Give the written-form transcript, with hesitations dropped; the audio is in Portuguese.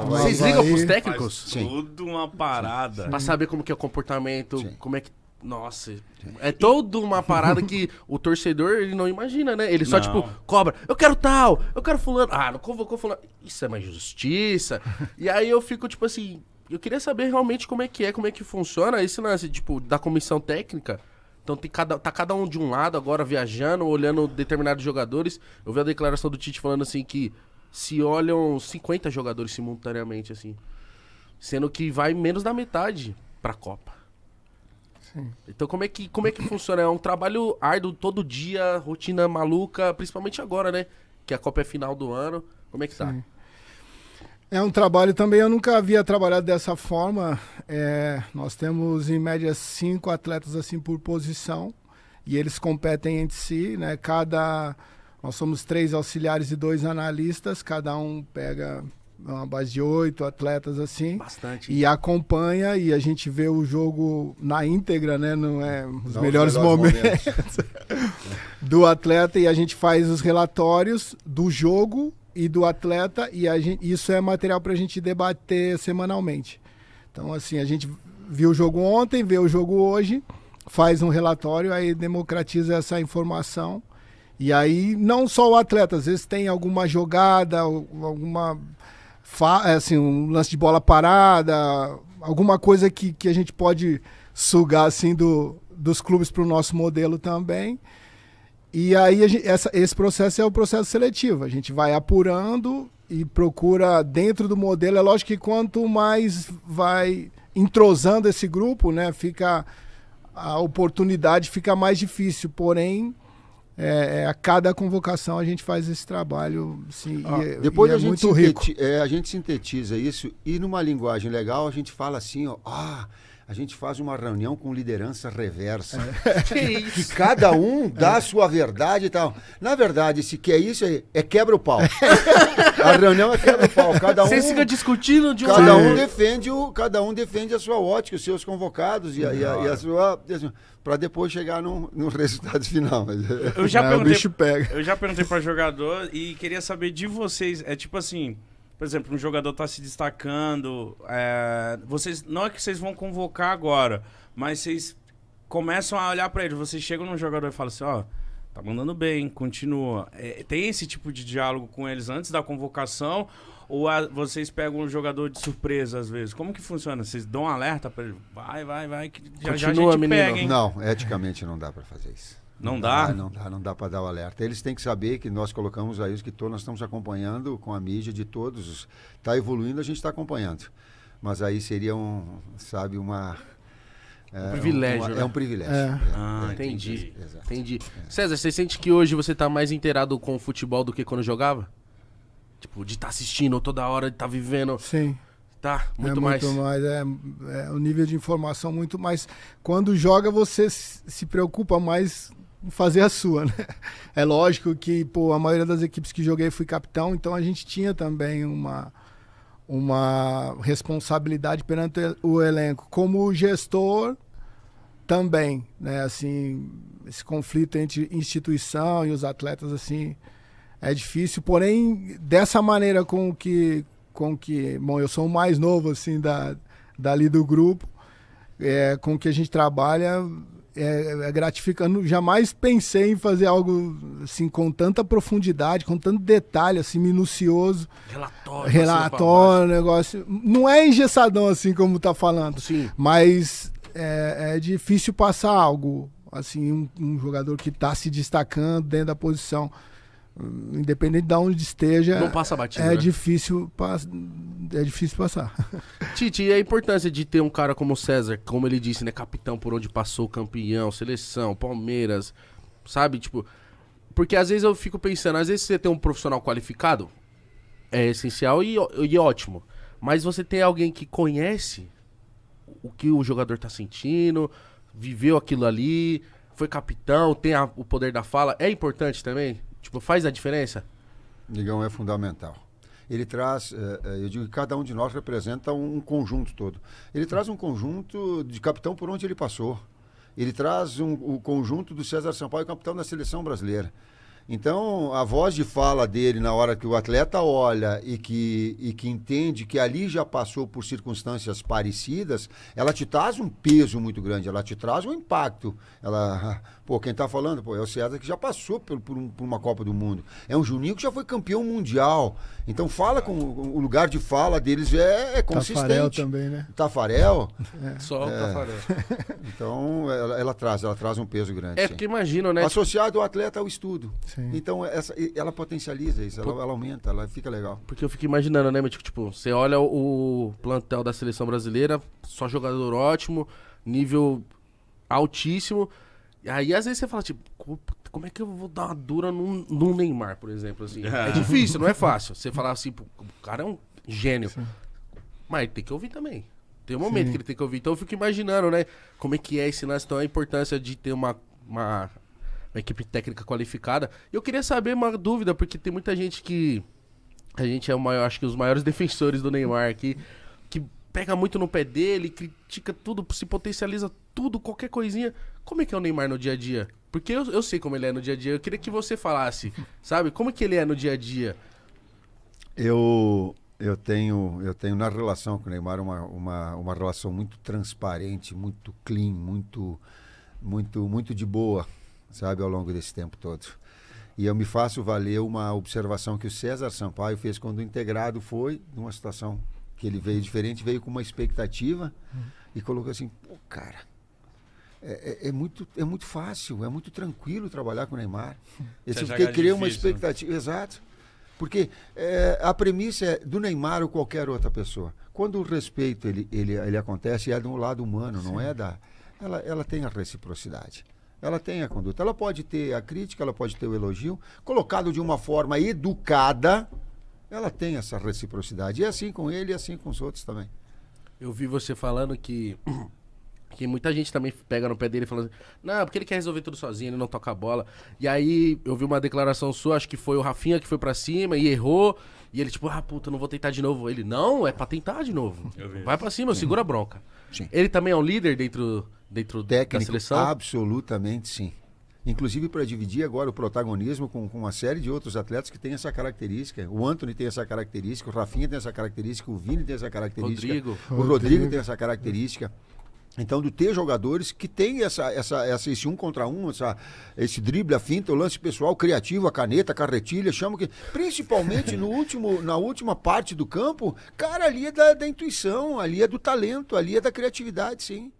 Vocês ligam pros técnicos? Sim. Tudo uma parada. Pra saber como que é o comportamento, Sim. como é que... Nossa, é toda uma parada que o torcedor, ele não imagina, né? Ele só, Não. tipo, cobra, eu quero tal, eu quero fulano. Ah, não convocou fulano. Isso é uma injustiça. E aí eu fico, tipo assim, eu queria saber realmente como é que funciona esse lance, tipo, da comissão técnica. Então tá cada um de um lado agora viajando, olhando determinados jogadores. Eu vi a declaração do Tite falando assim que se olham 50 jogadores simultaneamente, assim. Sendo que vai menos da metade pra Copa. Sim. Então como é que funciona? É um trabalho árduo todo dia, rotina maluca, principalmente agora, né? Que a Copa é final do ano. Como é que tá? Sim. É um trabalho também, eu nunca havia trabalhado dessa forma. Nós temos em média 5 atletas assim por posição e eles competem entre si, né? Nós somos 3 auxiliares e 2 analistas, cada um pega uma base de 8 atletas assim. Bastante. E acompanha e a gente vê o jogo na íntegra, né? Não é os Não, melhores momentos do atleta e a gente faz os relatórios do jogo e do atleta e isso é material para a gente debater semanalmente. Então, assim, a gente viu o jogo ontem, vê o jogo hoje, faz um relatório, aí democratiza essa informação. E aí, não só o atleta, às vezes tem alguma jogada, alguma... assim, um lance de bola parada, alguma coisa que a gente pode sugar assim dos clubes para o nosso modelo também. E aí esse processo é o processo seletivo. A gente vai apurando e procura dentro do modelo. É lógico que quanto mais vai entrosando esse grupo, né, a oportunidade fica mais difícil. Porém, a cada convocação a gente faz esse trabalho, assim, depois e a é gente muito rico. a gente sintetiza isso e numa linguagem legal a gente fala assim, ó, a gente faz uma reunião com liderança reversa. Que cada um dá a sua verdade e tal. Na verdade, se quer isso, é quebra o pau. A reunião é quebra o pau. Vocês ficam discutindo de cada um defende a sua ótica, os seus convocados e a sua... para depois chegar no resultado final. Eu já O bicho pega. Eu já perguntei para jogador e queria saber de vocês. É tipo assim, por exemplo, um jogador tá se destacando. Vocês não é que vocês vão convocar agora, mas vocês começam a olhar para ele. Vocês chegam num jogador e falam assim, ó, tá mandando bem, continua. Tem esse tipo de diálogo com eles antes da convocação? Ou vocês pegam um jogador de surpresa às vezes? Como que funciona? Vocês dão um alerta pra ele? Vai, que já a gente pega, hein? Não, eticamente não dá para fazer isso. Não dá? Não dá para dar o alerta. Eles têm que saber que nós colocamos aí os que nós estamos acompanhando com a mídia de todos. Está evoluindo, a gente está acompanhando. Mas aí seria um privilégio, né? É um privilégio. Entendi. Exato. Entendi. César, você sente que hoje você tá mais inteirado com o futebol do que quando jogava? Tipo, de estar assistindo toda hora, de estar vivendo. Sim. Tá, muito mais. O nível de informação muito mais. Quando joga, você se preocupa mais em fazer a sua, né? É lógico que, a maioria das equipes que joguei fui capitão, então a gente tinha também uma responsabilidade perante o elenco. Como gestor, também, né? Assim, esse conflito entre instituição e os atletas, assim, é difícil. Porém, dessa maneira com que bom, eu sou o mais novo, assim, dali do grupo, com que a gente trabalha, é gratificante. Jamais pensei em fazer algo, assim, com tanta profundidade, com tanto detalhe, assim, minucioso. Relatório, negócio. Não é engessadão, assim, como tá falando. Sim. Mas é difícil passar algo, assim, um jogador que tá se destacando dentro da posição. Independente de onde esteja, não passa batido, é né? difícil passar. Tite, e a importância de ter um cara como o César, como ele disse, né? Capitão por onde passou, campeão, seleção, Palmeiras, sabe? Tipo, porque às vezes eu fico pensando, às vezes você tem um profissional qualificado, é essencial e ótimo. Mas você tem alguém que conhece o que o jogador tá sentindo, viveu aquilo ali, foi capitão, tem o poder da fala, é importante também? Tipo, faz a diferença? Digão, é fundamental. Ele traz, eu digo que cada um de nós representa um conjunto todo. Ele traz um conjunto de capitão por onde ele passou. Ele traz o conjunto do César Sampaio, capitão da seleção brasileira. Então, a voz de fala dele, na hora que o atleta olha e que entende que ali já passou por circunstâncias parecidas, ela te traz um peso muito grande, ela te traz um impacto. Quem tá falando, é o César que já passou por uma Copa do Mundo. É um Juninho que já foi campeão mundial. Então, fala com o lugar de fala deles é consistente. Tafarel também, né? Tafarel. Só o Tafarel. Então, ela traz um peso grande. É, sim. porque imagina, né? Associado ao atleta ao estudo. Sim. Então, ela potencializa isso, ela aumenta, ela fica legal. Porque eu fico imaginando, né, tipo, você olha o plantel da seleção brasileira, só jogador ótimo, nível altíssimo. E aí, às vezes, você fala, tipo, como é que eu vou dar uma dura num Neymar, por exemplo, assim? É difícil, não é fácil. Você falar assim, pô, o cara é um gênio. Sim. Mas ele tem que ouvir também. Tem um momento que ele tem que ouvir. Então eu fico imaginando, né, como é que é esse lance, então a importância de ter uma equipe técnica qualificada. E eu queria saber uma dúvida, porque tem muita gente que... A gente é acho que os maiores defensores do Neymar aqui, que pega muito no pé dele, critica tudo, se potencializa tudo, qualquer coisinha. Como é que é o Neymar no dia a dia? Porque eu sei como ele é no dia a dia. Eu queria que você falasse, sabe? Como é que ele é no dia a dia? Eu tenho na relação com o Neymar uma relação muito transparente, muito clean, muito de boa, sabe, ao longo desse tempo todo. E eu me faço valer uma observação que o César Sampaio fez quando o Integrado foi numa situação que ele veio diferente, veio com uma expectativa e colocou assim, pô, cara, é muito fácil, é muito tranquilo trabalhar com o Neymar. Ele cria uma expectativa, exato. Porque a premissa é do Neymar ou qualquer outra pessoa. Quando o respeito ele acontece, é do lado humano, não é da... Ela tem a reciprocidade. Ela tem a conduta. Ela pode ter a crítica, ela pode ter o elogio. Colocado de uma forma educada, ela tem essa reciprocidade. E é assim com ele e assim com os outros também. Eu vi você falando que muita gente também pega no pé dele falando, não, porque ele quer resolver tudo sozinho, ele não toca a bola. E aí eu vi uma declaração sua, acho que foi o Rafinha que foi pra cima e errou. E ele tipo, puta, não vou tentar de novo. Ele, não, é pra tentar de novo. Vai pra cima, segura a bronca. Sim. Ele também é um líder dentro técnico, da seleção? Absolutamente sim. Inclusive para dividir agora o protagonismo com uma série de outros atletas que têm essa característica. O Antony tem essa característica, o Rafinha tem essa característica, o Vini tem essa característica, o Rodrigo tem essa característica. Então, de ter jogadores que têm esse 1 contra 1, esse drible, a finta, o lance pessoal, criativo, a caneta, a carretilha, chama que. Principalmente na última parte do campo, cara, ali é da intuição, ali é do talento, ali é da criatividade, sim.